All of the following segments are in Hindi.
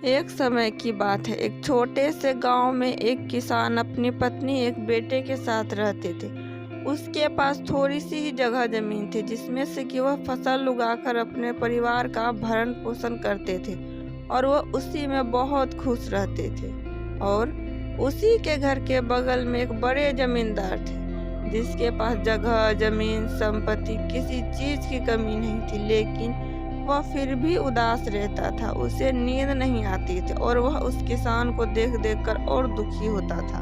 एक समय की बात है। एक छोटे से गांव में एक किसान अपनी पत्नी एक बेटे के साथ रहते थे। उसके पास थोड़ी सी ही जगह जमीन थी जिसमें से कि वह फसल उगाकर अपने परिवार का भरण पोषण करते थे और वह उसी में बहुत खुश रहते थे। और उसी के घर के बगल में एक बड़े जमींदार थे जिसके पास जगह जमीन संपत्ति किसी चीज की कमी नहीं थी, लेकिन वह फिर भी उदास रहता था। उसे नींद नहीं आती थी और वह उस किसान को देख देख कर और दुखी होता था।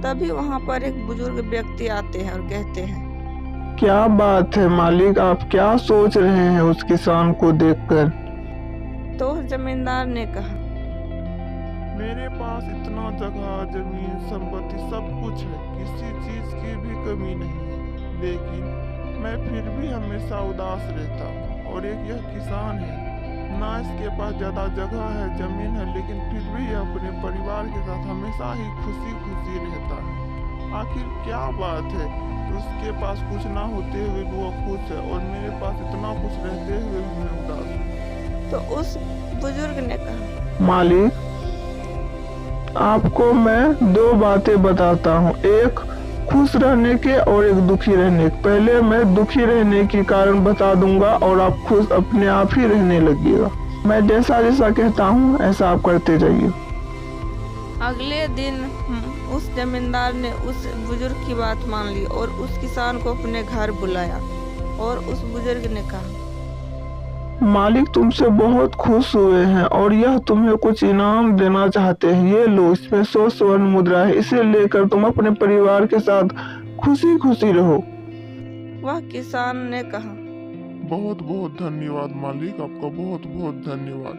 तभी वहाँ पर एक बुजुर्ग व्यक्ति आते हैं और कहते हैं, क्या बात है मालिक, आप क्या सोच रहे हैं उस किसान को देखकर? तो उस जमींदार ने कहा, मेरे पास इतना जगह जमीन संपत्ति सब कुछ है, किसी चीज की भी कमी नहीं है, लेकिन मैं फिर भी हमेशा उदास रहता हूँ। और एक यह किसान है, ना इसके पास ज्यादा जगह है जमीन है, लेकिन फिर भी यह अपने परिवार के साथ हमेशा ही खुशी खुशी रहता है। आखिर क्या बात है कि उसके पास कुछ ना होते हुए भी वह खुश है और मेरे पास इतना कुछ रहते हुए भी मैं उदास हूँ। तो उस बुजुर्ग ने कहा, मालिक, आपको मैं दो बातें बताता हूँ, एक खुश रहने के और एक दुखी रहने के। पहले मैं दुखी रहने के कारण बता दूंगा और आप खुश अपने आप ही रहने लगिएगा। मैं जैसा जैसा कहता हूँ ऐसा आप करते जाइए। अगले दिन उस जमींदार ने उस बुजुर्ग की बात मान ली और उस किसान को अपने घर बुलाया और उस बुजुर्ग ने कहा, मालिक तुमसे बहुत खुश हुए हैं और यह तुम्हें कुछ इनाम देना चाहते हैं। ये लो, इसमें 100 स्वर्ण मुद्रा है, इसे लेकर तुम अपने परिवार के साथ खुशी खुशी रहो। वह किसान ने कहा, बहुत बहुत धन्यवाद मालिक, आपका बहुत बहुत धन्यवाद।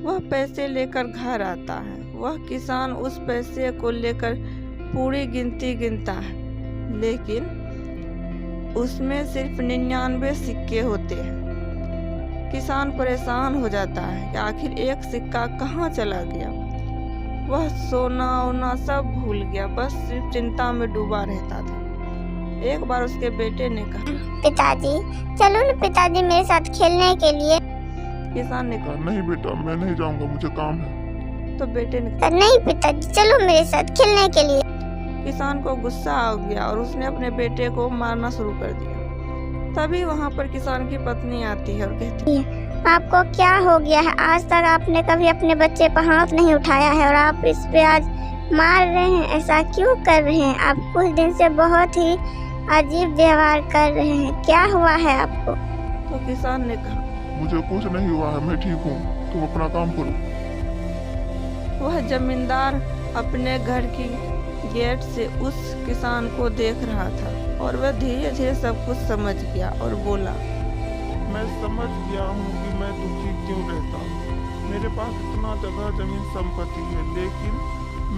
वह पैसे लेकर घर आता है। वह किसान उस पैसे को लेकर पूरी गिनती गिनता है, लेकिन उसमें सिर्फ 99 सिक्के होते हैं। किसान परेशान हो जाता है कि आखिर एक सिक्का कहाँ चला गया। वह सोना ओना सब भूल गया, बस सिर्फ चिंता में डूबा रहता था। एक बार उसके बेटे ने कहा, पिताजी चलो ना पिताजी मेरे साथ खेलने के लिए। किसान ने कहा, नहीं बेटा, मैं नहीं जाऊंगा, मुझे काम है। तो बेटे ने कहा, नहीं पिताजी चलो मेरे साथ खेलने के लिए। किसान को गुस्सा आ गया और उसने अपने बेटे को मारना शुरू कर दिया। तभी वहाँ पर किसान की पत्नी आती है और कहती है, आपको क्या हो गया है? आज तक आपने कभी अपने बच्चे पर हाथ नहीं उठाया है और आप इस पे आज मार रहे हैं। ऐसा क्यों कर रहे हैं? आप कुछ दिन से बहुत ही अजीब व्यवहार कर रहे हैं, क्या हुआ है आपको? तो किसान ने कहा, मुझे कुछ नहीं हुआ है, मैं ठीक हूँ, तुम अपना काम करो। वह जमींदार अपने घर की गेट से उस किसान को देख रहा था और वह धीरे धीरे सब कुछ समझ गया और बोला, मैं समझ गया हूँ कि मैं दुखी क्यों रहता हूँ। मेरे पास इतना जगह जमीन संपत्ति है, लेकिन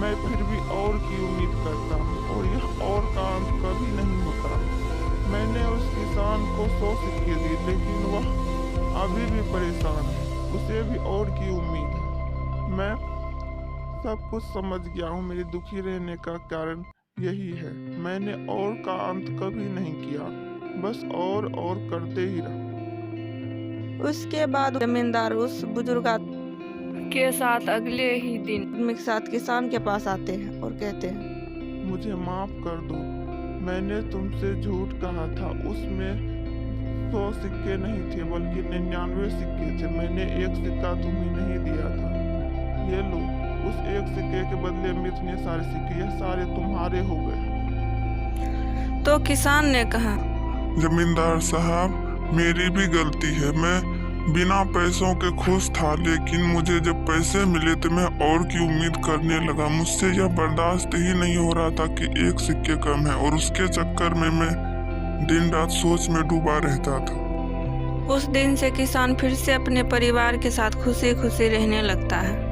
मैं फिर भी और की उम्मीद करता हूँ और यह और का अंत कभी नहीं होता। मैंने उस किसान को 100 सिक्के दिए, लेकिन वह अभी भी परेशान है, उसे भी और की उम्मीद है। मैं सब कुछ समझ गया हूँ, मेरे दुखी रहने का कारण यही है। मैंने और का अंत कभी नहीं किया, बस और करते ही रहा। उसके बाद जमींदार उस बुजुर्ग के साथ अगले ही दिन के साथ किसान के पास आते हैं और कहते हैं, मुझे माफ कर दो, मैंने तुमसे झूठ कहा था। उसमें 100 सिक्के नहीं थे बल्कि 99 सिक्के थे। मैंने एक सिक्का तुम्हें नहीं दिया था, ये लो, उस एक सिक्के के बदले में इतने सारे सिक्के, यह सारे तुम्हारे हो गए। तो किसान ने कहा, जमींदार साहब, मेरी भी गलती है, मैं बिना पैसों के खुश था, लेकिन मुझे जब पैसे मिले तो मैं और की उम्मीद करने लगा। मुझसे यह बर्दाश्त ही नहीं हो रहा था कि एक सिक्के कम है और उसके चक्कर में मैं दिन रात सोच में डूबा रहता था। उस दिन से किसान फिर से अपने परिवार के साथ खुशी खुशी रहने लगता है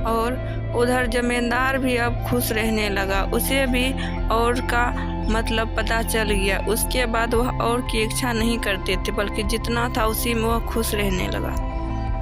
और उधर जमींदार भी अब खुश रहने लगा। उसे भी और का मतलब पता चल गया। उसके बाद वह और की इच्छा नहीं करते थे, बल्कि जितना था उसी में वह खुश रहने लगा।